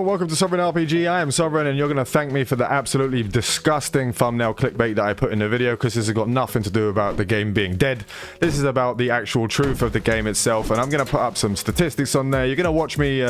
welcome to Sovereign RPG. I am Sovereign, and you're going to thank me for the absolutely disgusting thumbnail clickbait that I put in the video, because this has got nothing to do about the game being dead. This is about the actual truth of the game itself, and I'm going to put up some statistics on there. You're going to watch me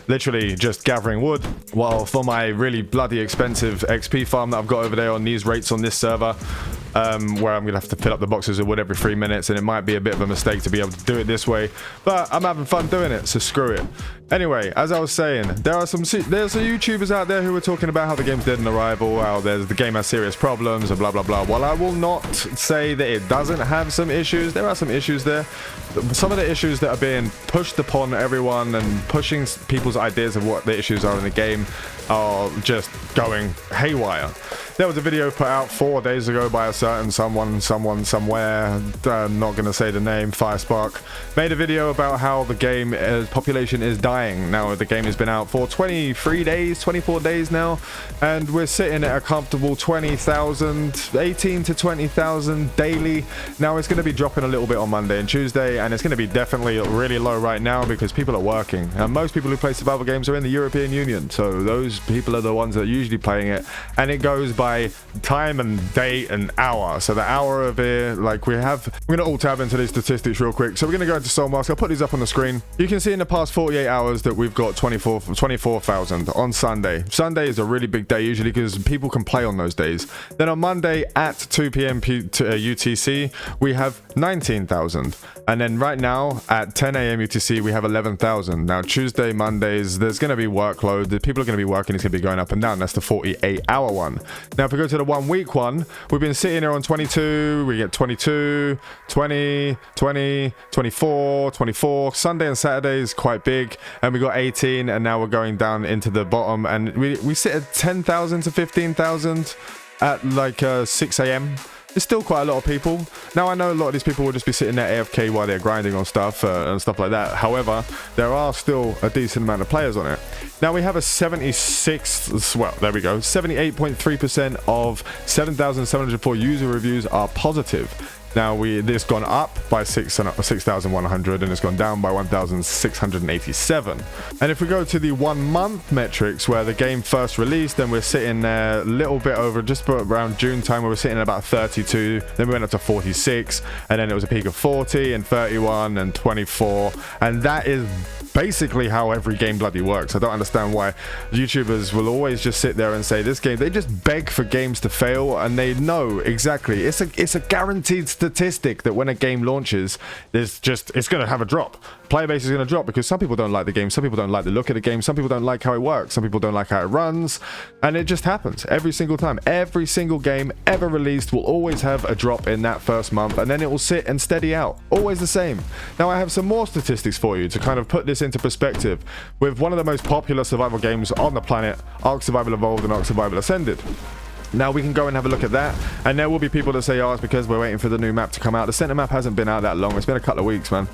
literally just gathering wood, while for my really bloody expensive XP farm that I've got over there on these rates on this server, where I'm going to have to fill up the boxes of wood every 3 minutes, and it might be a bit of a mistake to be able to do it this way, but I'm having fun doing it, so screw it. Anyway, as I was saying, there's some YouTubers out there who are talking about how the game's dead in arrival, how the game has serious problems, and blah blah blah. While I will not say that it doesn't have some issues, there are some issues there. Some of the issues that are being pushed upon everyone and pushing people's ideas of what the issues are in the game are just going haywire. There was a video put out 4 days ago by a certain someone somewhere, I'm not going to say the name, Firespark, made a video about how the game population is dying. Now the game has been out for 23 days, 24 days now, and we're sitting at a comfortable 20,000, 18 to 20,000 daily. Now it's going to be dropping a little bit on Monday and Tuesday, and it's going to be definitely really low right now because people are working, and most people who play survival games are in the European Union, so those people are the ones that are usually playing it, and it goes by time and date and hour. So the hour of it, like we're going to all tab into these statistics real quick. So we're going to go into SOULMASK. I'll put these up on the screen. You can see in the past 48 hours that we've got 24,000 on Sunday. Sunday is a really big day usually because people can play on those days. Then on Monday at 2 p.m. UTC, we have 19,000. And then right now at 10 a.m. UTC, we have 11,000. Now Tuesday, Mondays, there's going to be workload. The people are going to be working. It's going to be going up and down. That's the 48-hour one. Now if we go to the 1 week one, we've been sitting here on 22. We get 22, 20, 20, 24, 24. Sunday and Saturday is quite big. And we got 18. And now we're going down into the bottom. And we sit at 10,000 to 15,000 at like 6 a.m. It's still quite a lot of people. Now I know a lot of these people will just be sitting there AFK while they're grinding on stuff and stuff like that. However, there are still a decent amount of players on it. Now we have a 78.3% of 7,704 user reviews are positive. Now this gone up by 6,100 and it's gone down by 1,687. And if we go to the 1 month metrics where the game first released, then we're sitting there a little bit over, just around June time, where we're sitting at about 32. Then we went up to 46, and then it was a peak of 40 and 31 and 24, and that is basically how every game bloody works. I don't understand why YouTubers will always just sit there and say this game, they just beg for games to fail, and they know exactly, it's a guaranteed statistic that when a game launches, it's going to have a drop. Player base is going to drop because some people don't like the game, some people don't like the look of the game, some people don't like how it works, some people don't like how it runs, and it just happens every single time. Every single game ever released will always have a drop in that first month, and then it will sit and steady out, always the same. Now I have some more statistics for you to kind of put this into perspective with one of the most popular survival games on the planet, Ark Survival Evolved and Ark Survival Ascended. Now we can go and have a look at that, and there will be people that say, oh, it's because we're waiting for the new map to come out. The center map hasn't been out that long. It's been a couple of weeks, man.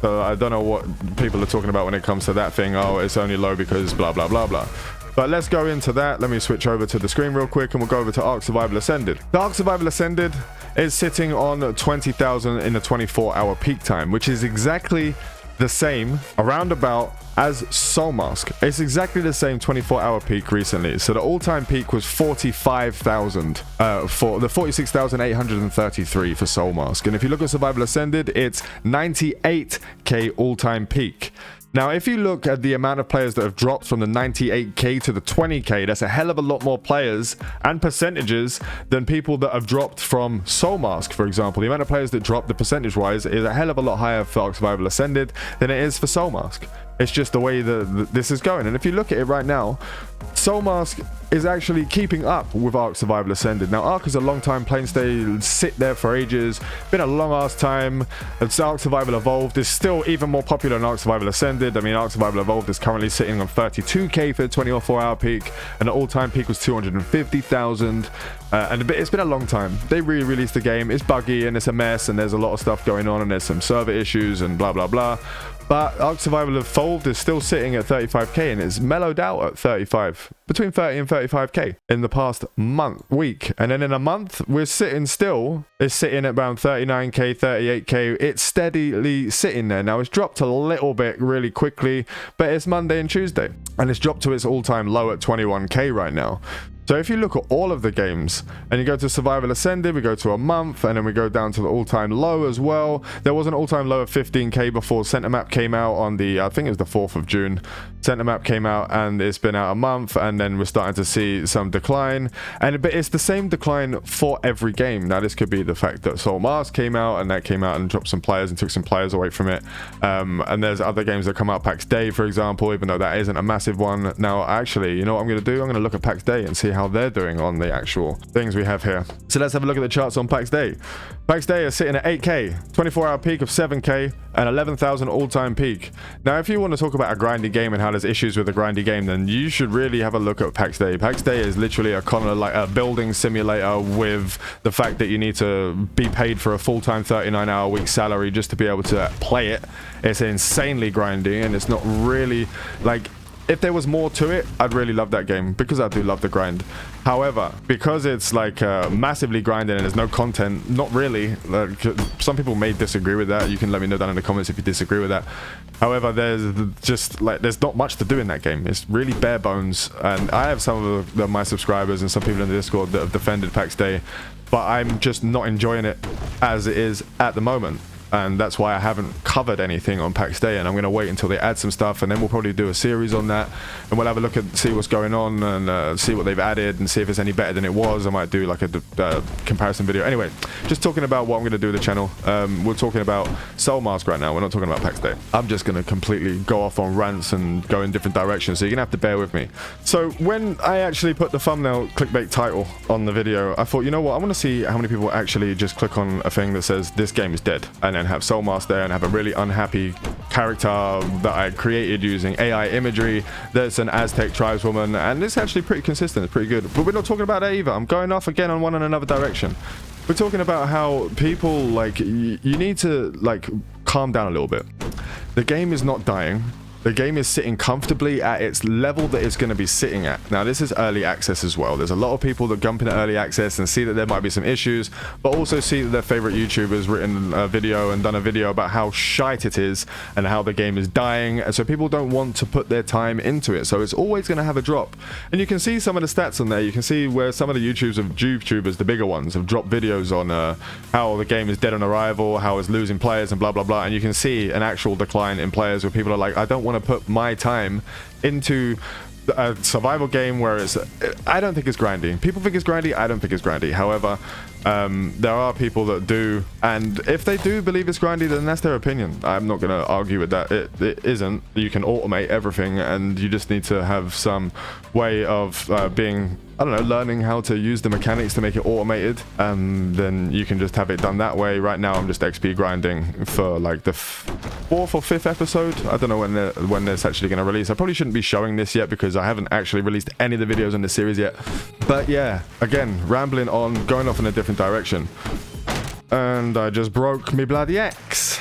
So I don't know what people are talking about when it comes to that thing. Oh, it's only low because blah blah blah blah. But let's go into that. Let me switch over to the screen real quick and we'll go over to Ark Survival Ascended. The Ark Survival Ascended is sitting on 20,000 in the 24-hour peak time, which is exactly the same around about as SOULMASK. It's exactly the same 24-hour peak recently. So the all-time peak was 45,000 for the 46,833 for SOULMASK. And if you look at Survival Ascended, it's 98k all-time peak. Now, if you look at the amount of players that have dropped from the 98k to the 20k, that's a hell of a lot more players and percentages than people that have dropped from SOULMASK, for example. The amount of players that dropped, the percentage-wise, is a hell of a lot higher for Ark Survival Ascended than it is for SOULMASK. It's just the way that this is going. And if you look at it right now, SOULMASK is actually keeping up with Ark Survival Ascended. Now, Ark is a long time playing stay, sit there for ages, been a long ass time. It's Ark Survival Evolved is still even more popular than Ark Survival Ascended. I mean, Ark Survival Evolved is currently sitting on 32k for the 24-hour peak, and the all-time peak was 250,000. And it's been a long time. They re-released the game. It's buggy and it's a mess, and there's a lot of stuff going on, and there's some server issues and blah blah blah. But Ark Survival Evolved is still sitting at 35k, and it's mellowed out at 35. 35, between 30 and 35k in the past week. And then in a month, we're sitting still. It's sitting at around 39k, 38k. It's steadily sitting there. Now, it's dropped a little bit really quickly, but it's Monday and Tuesday. And it's dropped to its all-time low at 21k right now. So if you look at all of the games and you go to Survival Ascended, we go to a month, and then we go down to the all-time low as well. There was an all-time low of 15k before Center Map came out on the, I think it was the 4th of June. Center Map came out and it's been out a month, and then we're starting to see some decline. But it's the same decline for every game. Now, this could be the fact that SOULMASK came out, and that came out and dropped some players and took some players away from it. And there's other games that come out, PAX Day, for example, even though that isn't a massive one. Now, actually, you know what I'm going to do? I'm going to look at PAX Day and see how they're doing on the actual things we have here. So let's have a look at the charts on PAX Day. PAX Day is sitting at 8k, 24-hour peak of 7k, and 11,000 all-time peak. Now, if you want to talk about a grindy game and how there's issues with a grindy game, then you should really have a look at PAX Day. PAX Day is literally a kind of like a building simulator with the fact that you need to be paid for a full-time 39-hour week salary just to be able to play it. It's insanely grindy, and it's not really like... If there was more to it, I'd really love that game because I do love the grind. However, because it's like massively grinding and there's no content, not really. Some people may disagree with that. You can let me know down in the comments if you disagree with that. However, there's not much to do in that game. It's really bare bones. And I have some of my subscribers and some people in the Discord that have defended PAX Day, but I'm just not enjoying it as it is at the moment. And that's why I haven't covered anything on PAX Day, and I'm going to wait until they add some stuff, and then we'll probably do a series on that, and we'll have a look at see what's going on and see what they've added and see if it's any better than it was. I might do like a comparison video. Anyway, just talking about what I'm going to do with the channel. We're talking about SOULMASK right now. We're not talking about PAX Day. I'm just going to completely go off on rants and go in different directions, so you're going to have to bear with me. So when I actually put the thumbnail clickbait title on the video, I thought, you know what, I want to see how many people actually just click on a thing that says this game is dead, and then have SOULMASK there and have a really unhappy character that I created using AI imagery that's an Aztec tribeswoman, and it's actually pretty consistent. It's pretty good. But we're not talking about that either. I'm going off again on one and another direction. We're talking about how people, like, you need to, like, calm down a little bit. The game is not dying. The game is sitting comfortably at its level that it's going to be sitting at. Now, this is early access as well. There's a lot of people that jump into early access and see that there might be some issues, but also see that their favorite YouTuber's written a video and done a video about how shite it is and how the game is dying. And so people don't want to put their time into it. So it's always going to have a drop. And you can see some of the stats on there. You can see where some of the YouTubers, the bigger ones, have dropped videos on how the game is dead on arrival, how it's losing players and blah, blah, blah. And you can see an actual decline in players where people are like, I don't want to put my time into a survival game where I don't think it's grindy. People think it's grindy. I don't think it's grindy. However, there are people that do, and if they do believe it's grindy, then that's their opinion. I'm not going to argue with that. It isn't. You can automate everything, and you just need to have some way of being, I don't know, learning how to use the mechanics to make it automated, and then you can just have it done that way. Right now, I'm just XP grinding for like the 4th or 5th episode. I don't know when it's actually going to release. I probably shouldn't be showing this yet because I haven't actually released any of the videos in the series yet. But yeah, again, rambling on, going off in a different direction. And I just broke me bloody X.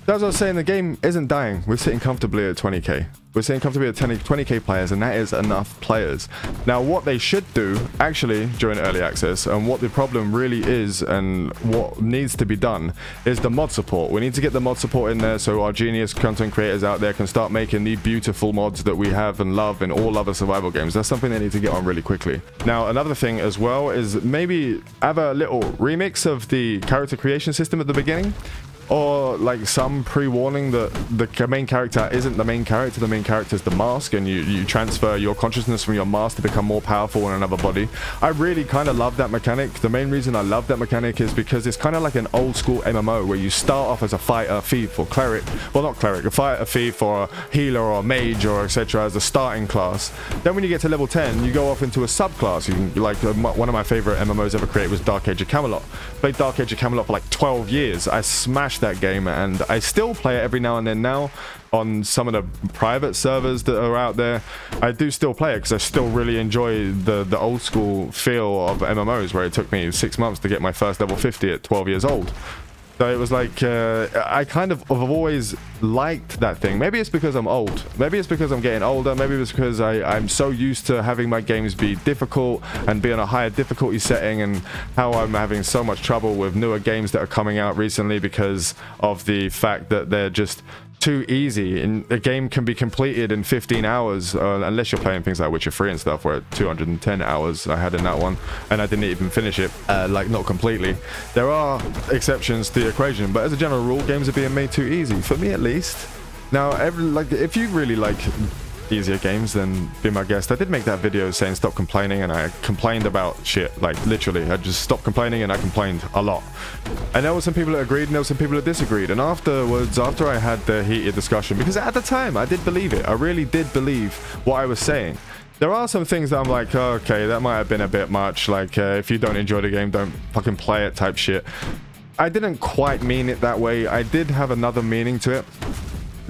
As I was saying, the game isn't dying. We're sitting comfortably at 20k. We're sitting comfortably at 20k players, and that is enough players. Now, what they should do, actually, during early access, and what the problem really is, and what needs to be done, is the mod support. We need to get the mod support in there so our genius content creators out there can start making the beautiful mods that we have and love in all other survival games. That's something they need to get on really quickly. Now, another thing as well is maybe have a little remix of the character creation system at the beginning. Or like some pre-warning that the main character isn't the main character. The main character is the mask, and you transfer your consciousness from your mask to become more powerful in another body. I really kind of love that mechanic. The main reason I love that mechanic is because it's kind of like an old school MMO where you start off as a fighter, thief, or cleric. Well, not cleric, a fighter, thief, or a healer, or a mage, or etc. as a starting class. Then when you get to level 10, you go off into a subclass. You can, like one of my favorite MMOs ever created was Dark Age of Camelot. Played Dark Age of Camelot for like 12 years. I smashed that game, and I still play it every now and then now on some of the private servers that are out there. I do still play it because I still really enjoy the old school feel of MMOs, where it took me 6 months to get my first level 50 at 12 years old. So it was like, I kind of have always liked that thing. Maybe it's because I'm old. Maybe it's because I'm getting older. Maybe it's because I'm so used to having my games be difficult and be on a higher difficulty setting, and how I'm having so much trouble with newer games that are coming out recently because of the fact that they're just too easy, and a game can be completed in 15 hours unless you're playing things like Witcher 3 and stuff, where 210 hours I had in that one and I didn't even finish it, like not completely. There are exceptions to the equation, but as a general rule, games are being made too easy, for me at least. Now like if you really like easier games, then be my guest. I did make that video saying stop complaining, and I complained about shit, like literally I just stopped complaining and I complained a lot, and there were some people that agreed and there were some people that disagreed. And afterwards, after I had the heated discussion, because at the time I did believe it, I really did believe what I was saying, there are some things that I'm like, oh, okay, that might have been a bit much, like if you don't enjoy the game, don't fucking play it type shit. I didn't quite mean it that way. I did have another meaning to it.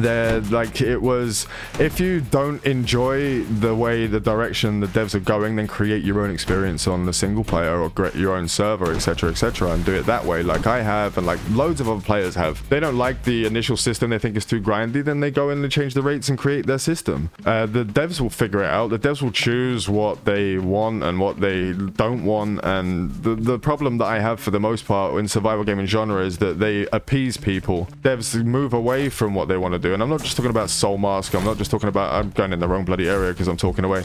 Like, it was, if you don't enjoy the way the direction the devs are going, then create your own experience on the single player or create your own server, etc, and do it that way, like I have, and like loads of other players have. They don't like the initial system, they think it's too grindy, then they go in and change the rates and create their system. The devs will figure it out. The devs will choose what they want and what they don't want, and the problem that I have for the most part in survival gaming genre is that they appease people. Devs move away from what they want to do. And I'm not just talking about SOULMASK. I'm not just talking about, I'm going in the wrong bloody area because I'm talking away.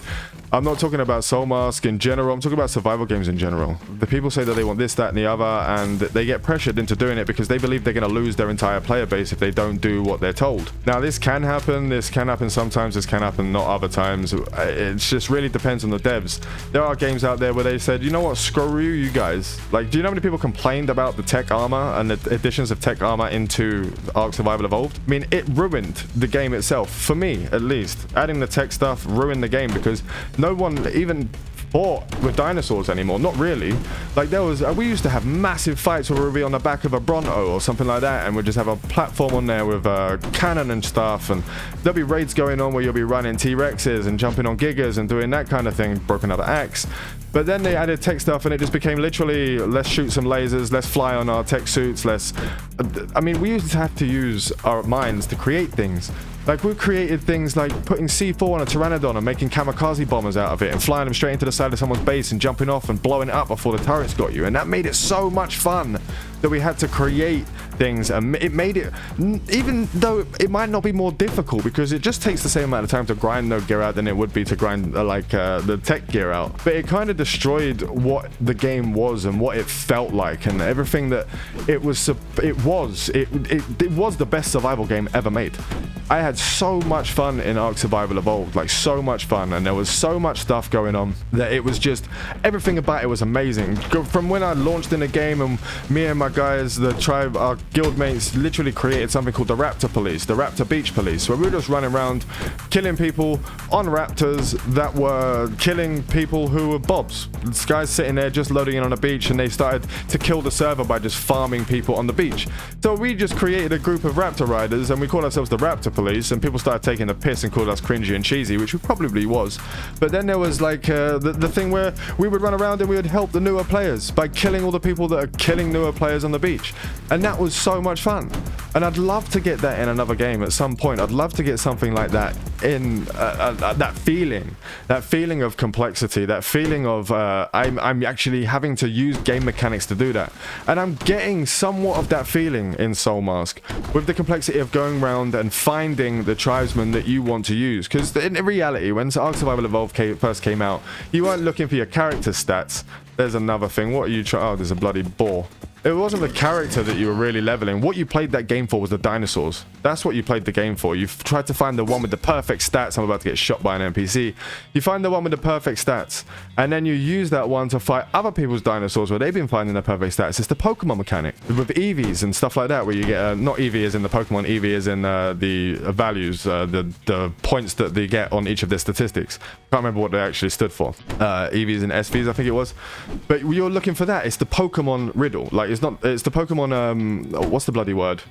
I'm not talking about SOULMASK in general. I'm talking about survival games in general. The people say that they want this, that, and the other, and they get pressured into doing it because they believe they're going to lose their entire player base if they don't do what they're told. Now, this can happen. This can happen sometimes. This can happen not other times. It just really depends on the devs. There are games out there where they said, you know what, screw you guys. Like, do you know how many people complained about the tech armor and the additions of tech armor into Ark Survival Evolved? I mean, it ruined the game itself, for me at least. Adding the tech stuff ruined the game because no one even fought with dinosaurs anymore. Not really. Like, there was, we used to have massive fights where we'd be on the back of a Bronto or something like that, and we'd just have a platform on there with a cannon and stuff, and there'll be raids going on where you'll be running T-Rexes and jumping on Gigas and doing that kind of thing, broken up axe. But then they added tech stuff and it just became literally, let's shoot some lasers, let's fly on our tech suits, I mean, we used to have to use our minds to create things. Like, we've created things like putting C4 on a Pteranodon and making kamikaze bombers out of it and flying them straight into the side of someone's base and jumping off and blowing it up before the turrets got you. And that made it so much fun that we had to create things, and it made it, even though it might not be more difficult because it just takes the same amount of time to grind no gear out than it would be to grind the tech gear out. But it kind of destroyed what the game was and what it felt like and everything that it was. It was the best survival game ever made. I had so much fun in Ark Survival Evolved, like so much fun, and there was so much stuff going on that it was just, everything about it was amazing. From when I launched in the game, and me and my guys, the tribe, our guild mates, literally created something called the Raptor Police, the Raptor Beach Police, where we were just running around killing people on raptors that were killing people who were bobs. This guy's sitting there just loading in on a beach, and they started to kill the server by just farming people on the beach. So we just created a group of raptor riders, and we called ourselves the Raptor Police, and people started taking the piss and called us cringy and cheesy, which we probably was. But then there was like the thing where we would run around and we would help the newer players by killing all the people that are killing newer players on the beach, and that was so much fun. And I'd love to get that in another game at some point. I'd love to get something like that in that feeling of complexity, that feeling of I'm actually having to use game mechanics to do that. And I'm getting somewhat of that feeling in SOULMASK with the complexity of going around and finding the tribesmen that you want to use. Because in reality, when Ark Survival Evolved first came out, you weren't looking for your character stats. There's another thing. What are you trying? Oh, there's a bloody boar. It wasn't the character that you were really leveling. What you played that game for was the dinosaurs. That's what you played the game for. You tried to find the one with the perfect stats. I'm about to get shot by an NPC. You find the one with the perfect stats, and then you use that one to fight other people's dinosaurs where they've been finding the perfect stats. It's the Pokemon mechanic with EVs and stuff like that, where you get not EV as in the Pokemon, EV as in the values, the points that they get on each of their statistics. Can't remember what they actually stood for. EVs and SVs, I think it was. But you're looking for that. It's the Pokemon riddle. Like, it's the Pokemon, what's the bloody word?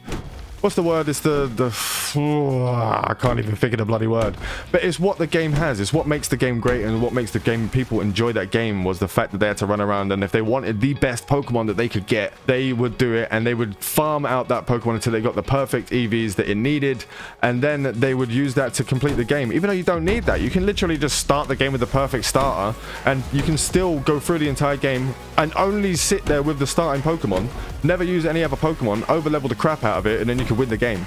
what's the word? It's I can't even figure the bloody word. But it's what the game has. It's what makes the game great, and what makes the game people enjoy that game was the fact that they had to run around, and if they wanted the best Pokemon that they could get, they would do it, and they would farm out that Pokemon until they got the perfect EVs that it needed, and then they would use that to complete the game. Even though you don't need that, you can literally just start the game with the perfect starter, and you can still go through the entire game and only sit there with the starting Pokemon, never use any other Pokemon, over level the crap out of it, and then you can win the game.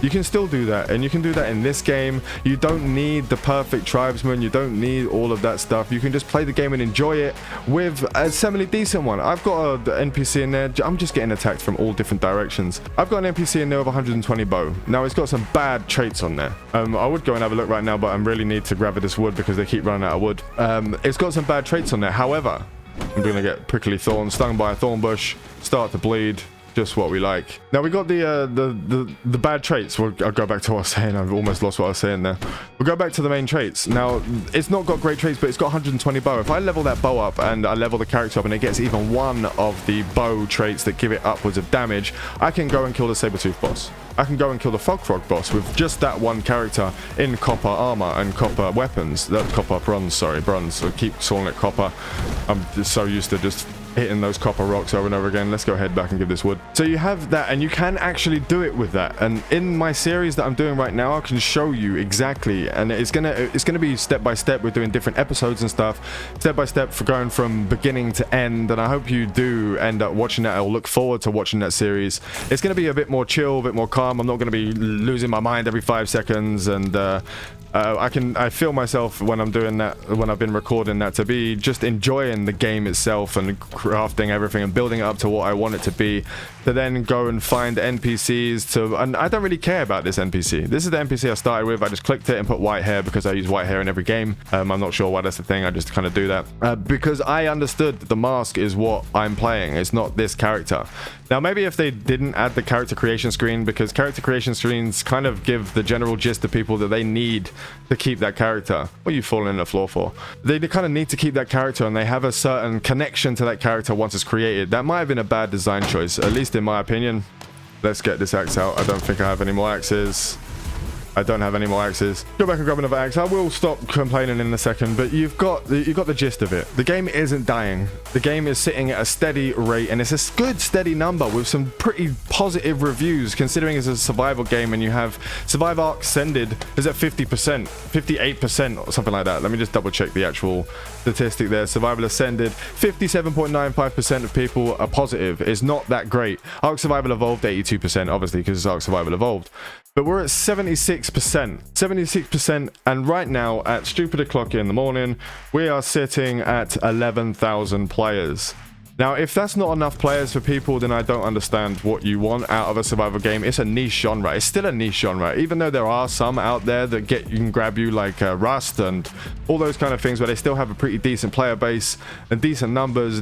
You can still do that, and you can do that in this game. You don't need the perfect tribesman, you don't need all of that stuff. You can just play the game and enjoy it with a semi-decent one. I've got an NPC in there. I'm just getting attacked from all different directions. I've got an NPC in there with 120 bow. Now it's got some bad traits on there. I would go and have a look right now, but I really need to gather this wood because they keep running out of wood. It's got some bad traits on there. However, I'm gonna get prickly thorn, stung by a thorn bush, start to bleed. Just what we like. Now we got the bad traits. I'll go back to what I was saying. I've almost lost what I was saying there. We'll go back to the main traits. Now it's not got great traits, but it's got 120 bow. If I level that bow up and I level the character up and it gets even one of the bow traits that give it upwards of damage, I can go and kill the Sabertooth boss. I can go and kill the Frog boss with just that one character in copper armor and copper weapons. Copper bronze, sorry, bronze. I keep calling it copper. I'm just so used to just hitting those copper rocks over and over again. Let's go head back and give this wood. So you have that, and you can actually do it with that. And in my series that I'm doing right now, I can show you exactly, and it's gonna be step by step. We're doing different episodes and stuff, step by step, for going from beginning to end. And I hope you do end up watching that, or look forward to watching that series. It's gonna be a bit more chill, a bit more calm. I'm not gonna be losing my mind every 5 seconds, and I feel myself when I'm doing that, when I've been recording that, to be just enjoying the game itself and crafting everything and building it up to what I want it to be, to then go and find NPCs to, and I don't really care about this NPC. This is the NPC I started with. I just clicked it and put white hair because I use white hair in every game. I'm not sure why that's the thing. I just kind of do that because I understood that the mask is what I'm playing. It's not this character. Now maybe if they didn't add the character creation screen, because character creation screens kind of give the general gist to people that they need to keep that character. What are you falling on the floor for? They kind of need to keep that character, and they have a certain connection to that character once it's created. That might have been a bad design choice, at least in my opinion. Let's get this axe out. I don't think I have any more axes. I don't have any more axes. Go back and grab another axe. I will stop complaining in a second, but you've got the gist of it. The game isn't dying. The game is sitting at a steady rate, and it's a good steady number with some pretty positive reviews, considering it's a survival game, and you have Survive Arc Ascended is at 50%, 58% or something like that. Let me just double check the actual statistic there. Survival Ascended, 57.95% of people are positive. It's not that great. Arc Survival Evolved, 82%, obviously, because it's Arc Survival Evolved. But we're at 76%, and right now at stupid o'clock in the morning, we are sitting at 11,000 players. Now, if that's not enough players for people, then I don't understand what you want out of a survival game. It's a niche genre. It's still a niche genre, even though there are some out there that you can grab you, like Rust and all those kind of things, where they still have a pretty decent player base and decent numbers.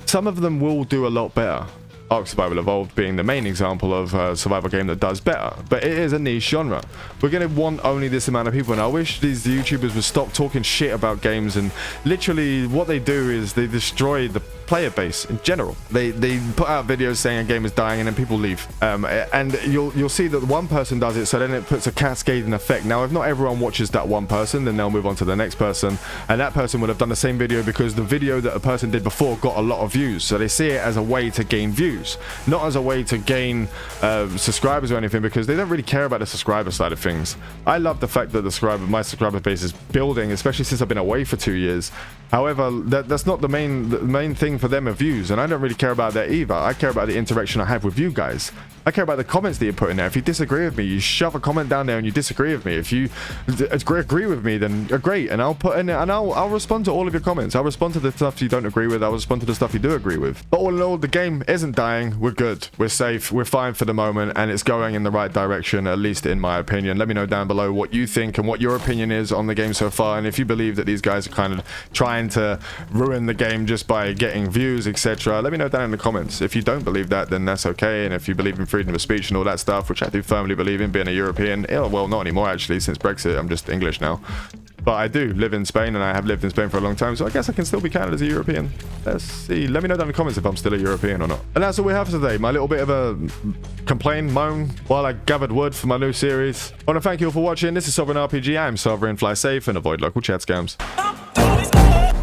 Some of them will do a lot better. Ark Survival Evolved being the main example of a survival game that does better, but it is a niche genre. We're going to want only this amount of people, and I wish these YouTubers would stop talking shit about games, and literally what they do is they destroy the player base in general. They put out videos saying a game is dying, and then people leave, and you'll see that one person does it, so then it puts a cascading effect. Now, if not everyone watches that one person, then they'll move on to the next person, and that person would have done the same video because the video that a person did before got a lot of views, so they see it as a way to gain views, not as a way to gain subscribers or anything, because they don't really care about the subscriber side of things. I love the fact that my subscriber base is building, especially since I've been away for 2 years. However, that's not the main thing for them are views, and I don't really care about that either. I care about the interaction I have with you guys. I care about the comments that you put in there. If you disagree with me, you shove a comment down there and you disagree with me. If you agree with me, then great, and I'll put in it, and I'll respond to all of your comments. I'll respond to the stuff you don't agree with. I'll respond to the stuff you do agree with. But all in all, the game isn't dying. We're good. We're safe. We're fine for the moment, and it's going in the right direction, at least in my opinion. Let me know down below what you think and what your opinion is on the game so far, and if you believe that these guys are kind of trying to ruin the game just by getting views, etc. Let me know down in the comments. If you don't believe that, then that's okay, and if you believe in freedom of speech and all that stuff, which I do firmly believe in, being a European, well, not anymore actually, since Brexit. I'm just English now. But I do live in Spain, and I have lived in Spain for a long time, so I guess I can still be counted as a European. Let's see. Let me know down in the comments if I'm still a European or not. And that's all we have for today. My little bit of a complain, moan, while I gathered wood for my new series. I want to thank you all for watching. This is Sovereign RPG. I'm Sovereign. Fly safe and avoid local chat scams.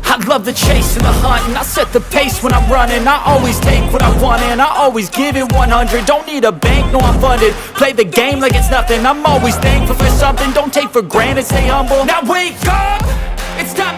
I love the chase and the hunt, and I set the pace when I'm running. I always take what I want and I always give it 100. Don't need a bank, no I'm funded. Play the game like it's nothing. I'm always thankful for something. Don't take for granted, stay humble. Now wake up, it's time